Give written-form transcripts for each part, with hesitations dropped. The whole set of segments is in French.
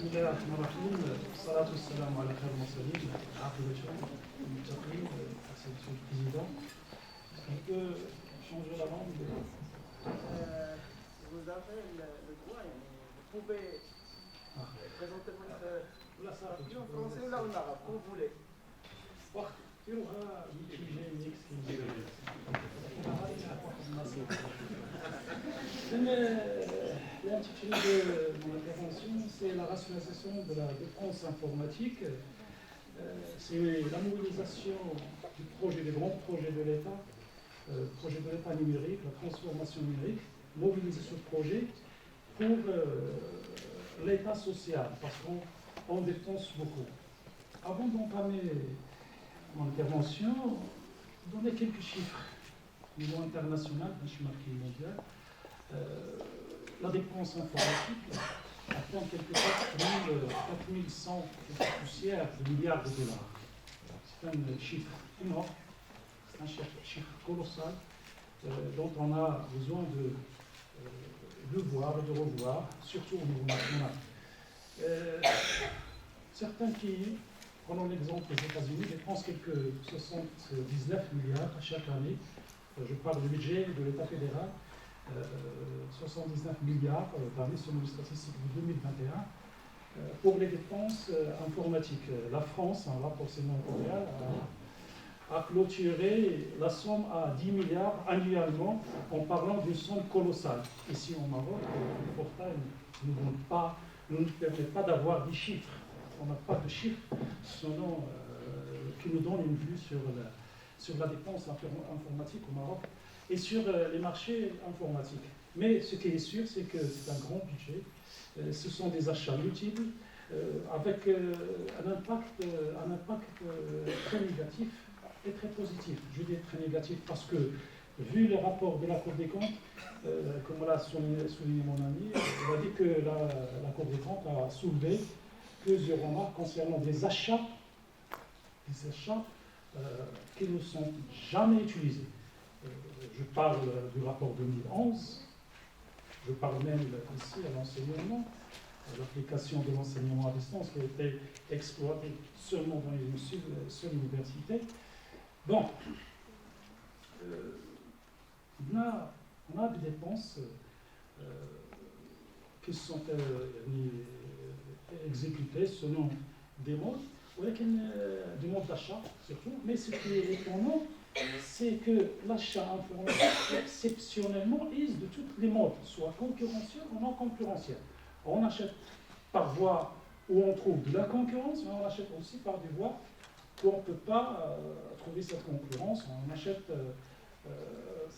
بسم الله الرحمن الرحيم والصلاة والسلام على خير المرسلين عاقبة المتقين. Merci Monsieur le Président. On peut changer la langue. Vous avez le droit, vous pouvez présenter votre partie en français ou en arabe, comme vous voulez. L'intitulé de mon intervention, c'est la rationalisation de la dépense informatique. C'est la mobilisation du projet, des grands projets de l'État, projet de l'État numérique, la transformation numérique, mobiliser ce projet pour l'État social, parce qu'on dépense beaucoup. Avant d'entamer mon intervention, donner quelques chiffres au niveau international, benchmark mondial. La dépense informatique atteint quelque part 4100 poussières de milliards de dollars. C'est un chiffre énorme, c'est un chiffre colossal dont on a besoin de voir et de revoir, surtout au niveau national. Certains pays, prenons l'exemple des États-Unis, dépensent quelques 79 milliards chaque année. Je parle du budget de l'État fédéral. 79 milliards d'années selon les statistiques de 2021 pour les dépenses informatiques. La France, en rapport sénatorial, a clôturé la somme à 10 milliards annuellement en parlant d'une somme colossale. Ici au Maroc, le portail ne nous permet pas d'avoir des chiffres. On n'a pas de chiffres qui nous donnent une vue sur la dépense informatique au Maroc et sur les marchés informatiques. Mais ce qui est sûr, c'est que c'est un grand budget. Ce sont des achats multiples avec un impact très négatif et très positif. Je dis très négatif parce que, vu le rapport de la Cour des comptes, comme l'a souligné mon ami, il a dit que la Cour des comptes a soulevé plusieurs remarques concernant des achats qui ne sont jamais utilisés. Je parle du rapport 2011, je parle même ici à l'enseignement, l'application de l'enseignement à distance qui a été exploitée seulement dans une seule université. Bon, on a des dépenses qui sont exécutées selon des modes, des modes d'achat surtout, mais ce qui est étonnant, c'est que l'achat informatique exceptionnellement est de toutes les modes, soit concurrentiel ou non concurrentiel. On achète par voie où on trouve de la concurrence, mais on achète aussi par des voies où on ne peut pas trouver cette concurrence. On achète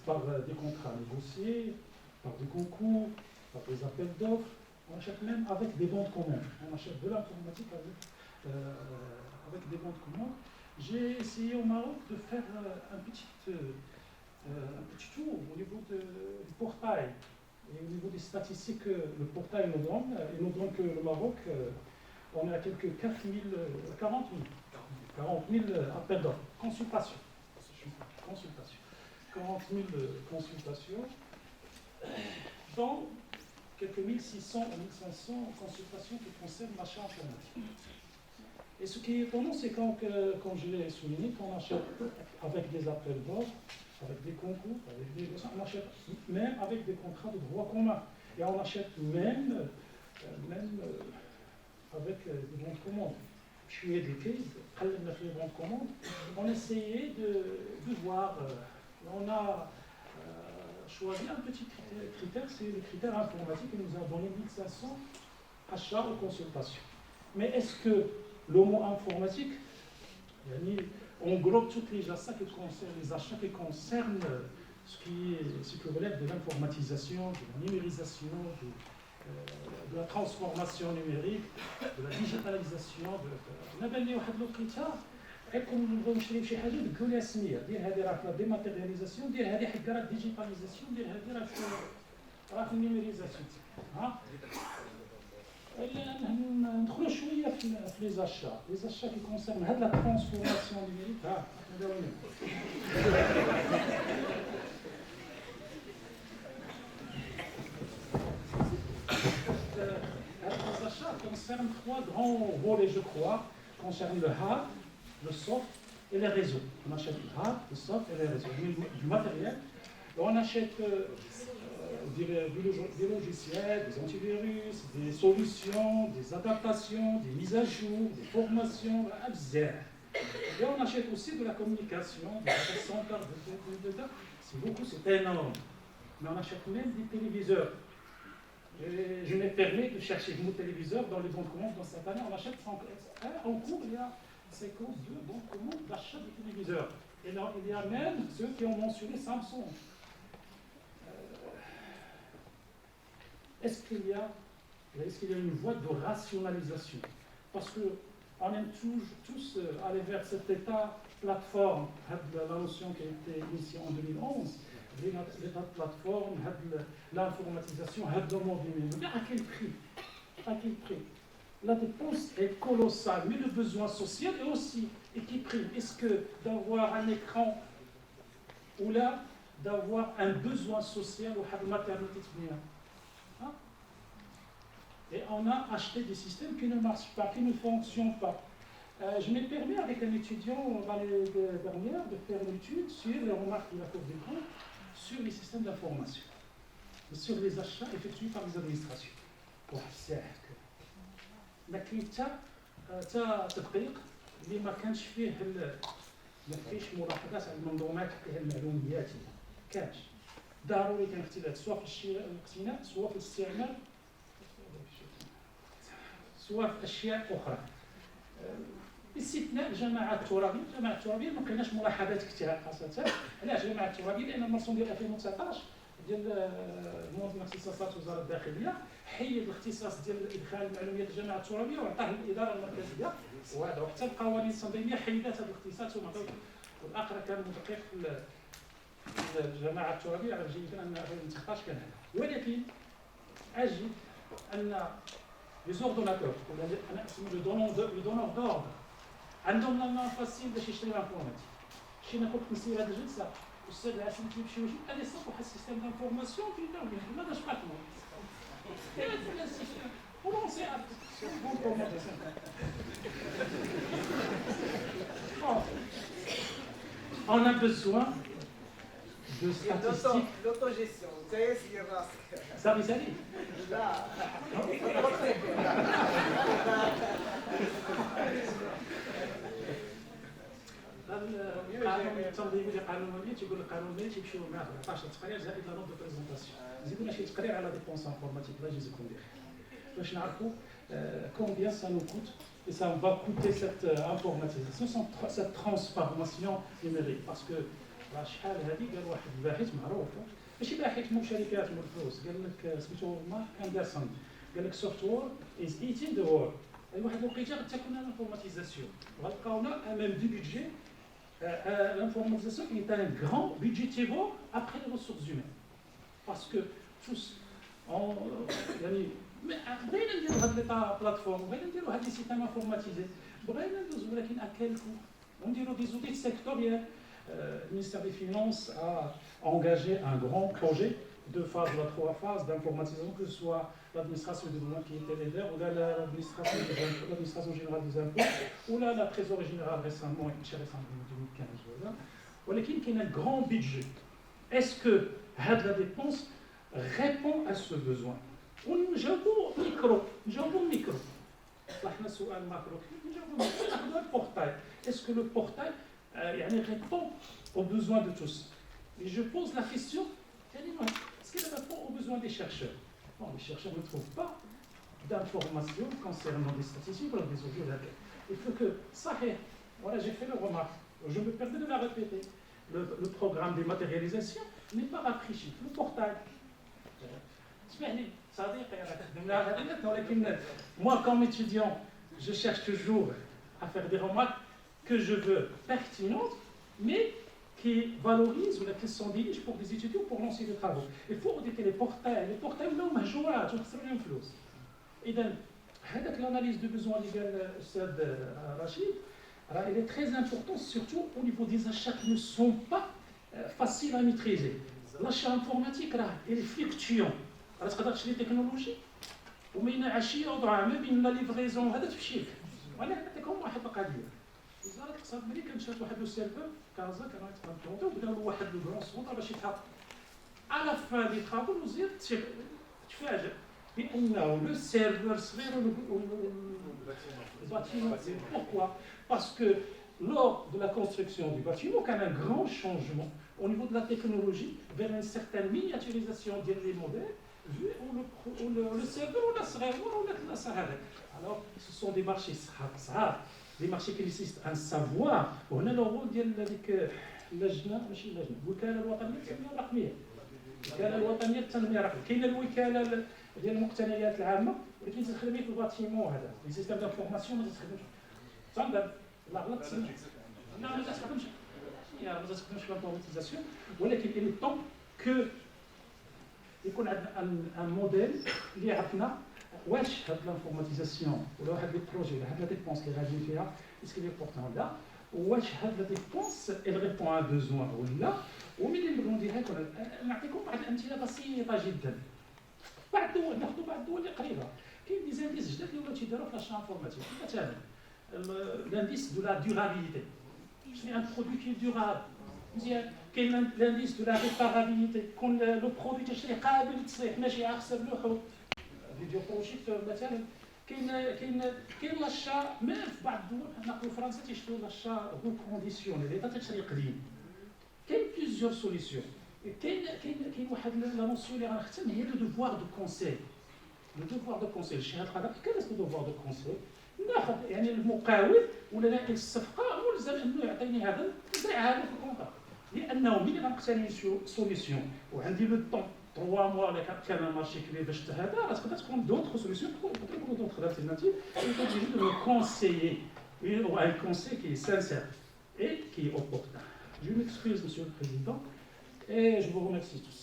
par des contrats négociés, par des concours, par des appels d'offres. On achète même avec des bons de commande. On achète de l'informatique avec des bons de commande. J'ai essayé au Maroc de faire un petit tour au niveau du portail et au niveau des statistiques que le portail nous donne. Il nous donne que le Maroc, on est à quelques 40 000 appels d'offres, consultations. 40 000 consultations, dont quelques 1600 ou 1500 consultations qui concernent l'achat informatique. Et ce qui est étonnant, c'est quand je l'ai souligné, qu'on achète avec des appels d'offres, avec des concours, on achète même avec des contrats de droit commun. Et on achète même avec des bons de commande. Je suis éduqué, les bons de commande. On essayait de voir. On a choisi un petit critère, c'est le critère informatique qui nous a donné 1500 achats ou consultations. Mais est-ce que le mot informatique englobe toutes les achats qui concernent ce qui relève de l'informatisation, de la numérisation, de la transformation numérique, de la digitalisation. نبني واحد لوقيته غيكون نبغيو نشريو شي حاجه نقول لها سميه دير هذه راه في لا ديماتيرياليزاسيون، دير هذه حكا راه ديجيتاليزاسيون، دير هذه راه في النيميريزاسيون. ها ندخلوا شويه في لي زاشا كي كونسيرن هاد لا ترانسفورماسيون نيميريك. ها concerne trois grands volets, je crois, concernant le hard, le soft et les réseaux. On achète le hard, le soft et les réseaux. Du matériel, on achète des logiciels, des antivirus, des solutions, des adaptations, des mises à jour, des formations, et on achète aussi de la communication, des data centers, c'est beaucoup, c'est énorme. Mais on achète même des téléviseurs. Je me permets de chercher mon téléviseur dans les bons de commande. Dans cette année, on achète en cours, il y a 52 bons de commande d'achat de téléviseurs. Et là, il y a même ceux qui ont mentionné Samsung. Est-ce qu'il y a une voie de rationalisation? Parce qu'on aime tous aller vers cet état plateforme, la notion qui a été initiée en 2011, l'état de plateforme, l'informatisation, le monde. Mais à quel prix? À quel prix? La dépense est colossale, mais le besoin social est aussi équilibré. Est-ce que d'avoir un écran ou là, d'avoir un besoin social ou la maternité hein? Et on a acheté des systèmes qui ne marchent pas, qui ne fonctionnent pas. Je m'ai permis avec un étudiant l'année dernière de faire une étude sur les remarques de la Cour des comptes sur les systèmes d'information, sur les achats effectués par les administrations. لكن تا تدقيق اللي ما كانش فيه ما فيش ملاحظات على المنظومات المعلوماتيه كانش ضروري كان اختلاف سواء في الشراء والاقتناء سواء في الاستعمال سواء في اشياء اخرى باستثناء الجماعات الترابيه ما لقيناش ملاحظات كثيره خاصه علاش الجماعات الترابيه لان المرسوم ديال 2019 ديال منظمه اختصاصات وزاره الداخليه حيد الاختصاص ديال ادخال المعلومات الجماعه الترابيه وعطاه للاداره المركزيه وحتى القوانين التنظيميه حيدت هذا الاختصاص والاخر كان مدقق في الجماعه الترابيه عرف جيدا ان 2019 كان هذا ولكن اجد ان لي زوردوناتور ولا انا اسمي لو دونور دورد عندهم لا مان فاسيل باش يشري لانفورماتيك شي انا كنت نسير هذه الجلسه الاستاذ عاصم تيمشي وشي هذا صافي واحد السيستيم دانفورماسيون في داوي ما داش باكمون On a besoin de statistiques. L'autogestion, c'est ce qui est rasque. Ça vous allez? Là. القانون التنظيمي لقانون الماليه تيقول لك القانون المالي تيمشيو مع 14 تقرير زائد لا نوت دو بريزونطاسيون زيدوا شي تقرير على ديبونس انفورماتيك الله يجزيكم بخير باش نعرفوا combien ça nous coûte et ça va coûter cette informatisation, cette transformation numérique parce que شحال هذه قال واحد الباحث معروف ماشي باحث من شركات من الفلوس قال لك سميتو مارك اندرسون قال لك سوفت وير از ايتين ذا وورد اي واحد الوقيته غتكون الانفورماتيزاسيون غتلقاونا امام دي بيدجي l'informatisation est un grand budgétivore après les ressources humaines. Parce que tous, بغينا نديرو هاد لي بلاتفورم بغينا نديرو هاد لي سيستيم انفورماتيزي بغينا ندوزو ولكن à quel coût ونديرو دي زوتي sectoriels. Le ministère des Finances a engagé un grand projet, 2 phases ou 3 phases d'informatisation, que ce soit l'administration des douanes qui était leader, ou là l'administration générale des impôts, ou là la trésorerie générale récemment, en 2015. Voilà. ولكن كاين un grand budget. Est-ce que la dépense répond à ce besoin? ونجاوبوا ميكرو. طرحنا سؤال ماكرو نجاوبوا ميكرو. le portail. Est-ce que le portail répond aux besoins de tous? Et je pose la question, est-ce qu'il répond aux besoins des chercheurs? Bon, les chercheurs ne trouvent pas d'informations concernant des statistiques ou des audios. Il faut que ça, voilà, j'ai fait le remarque, je me permets de la répéter. Le programme de matérialisation n'est pas rafraîchi, le portail. Moi, comme étudiant, je cherche toujours à faire des remarques que je veux pertinentes, mais qui valorisent ou qui sont dirigées pour des étudiants pour lancer des travaux. Il faut auditer les portails. Les portails, là, on a joué à tout ça, rien plus. Et donc, l'analyse de besoins légaux, Rachid, elle est très importante, surtout au niveau des achats qui ne sont pas faciles à maîtriser. L'achat informatique, il est fluctuant. Alors, c'est les technologies. وما ينعش يوضع ما بين لا ليفريزون هذا تفشيل. وانا نعطيكم واحد القضيه. وزاره الاقتصاد ملي كانت شات واحد لو سيرفور كازا كانوا يتقنطوا وبداو واحد لو كرون سونتر باش يتحط. على فان دي طرابل الوزير تفاجئ بانه لو سيرفور صغير bâtiment. Pourquoi? Parce que lors de la construction du bâtiment, il y a un grand changement au niveau de la technologie vers une certaine miniaturisation des modèles, vu où le serveur ou la serveur ou la sahara. Alors, ce sont des marchés des marchés qui nécessitent un savoir. On a le rôle de اللجنه ماشي اللجنه الوكاله الوطنيه للتنميه الرقميه. الوكاله الوطنيه للتنميه الرقميه. كاينه الوكاله ديال المقتنيات العامه ولكن تخدم في الباتيمون هذا لي سيستيم دانفورماسيون ما تخدمش صندوق لا غلط لا ما تخدمش ما تخدمش في الانفورماتيزاسيون ولكن il est temps que يكون عندنا ان موديل اللي يعرفنا واش هاد الانفورماتيزاسيون ولا واحد لي بروجي ولا هاد لا ديبونس اللي غاديين فيها اسكو لي بورتون لا واش هاد لا ديبونس elle répond à un besoin ولا وملي نبغيو نديرها يكون نعطيكم بعض الامثله بسيطه جدا. بعض الدول ناخذوا بعض الدول اللي قريبه كاين دي زانديس جداد اللي ولاو تيديروا في لاشين انفورماتيك مثلا l'indice de la durabilité. C'est un produit qui est durable. كاين l'indice de la réparabilité. كون لو برودوي تشري قابل للتصليح ماشي عاخسر له فيديو بروجيكتور مثلا. كاين لاشا ما في بعض الدول نقولوا فرنسا تيشريو لاشا ريكونديسيوني اللي تشري قديم. كاين بليزيور سوليسيون. كاين واحد لا نوسيون اللي غنختم هي لو دوفوار دو كونسيل. لو دوفوار دو كونسيل الشهاده القضاء كيفاش لو دوفوار دو كونسيل ناخذ يعني المقاول ولا ناقل الصفقه ملزم انه يعطيني هذا نزرع هذا في الكونطرا لانه ملي غنقتني سوليسيون وعندي لو طون 3 موا ولا كان مارشي كبير باش هذا راه تقدر تكون دوطخ سوليسيون تكون دوطخ التيرناتيف il faut de me conseiller ou un conseil qui est sincère et qui est opportun. Je m'excuse, Monsieur le Président, et je vous remercie tous.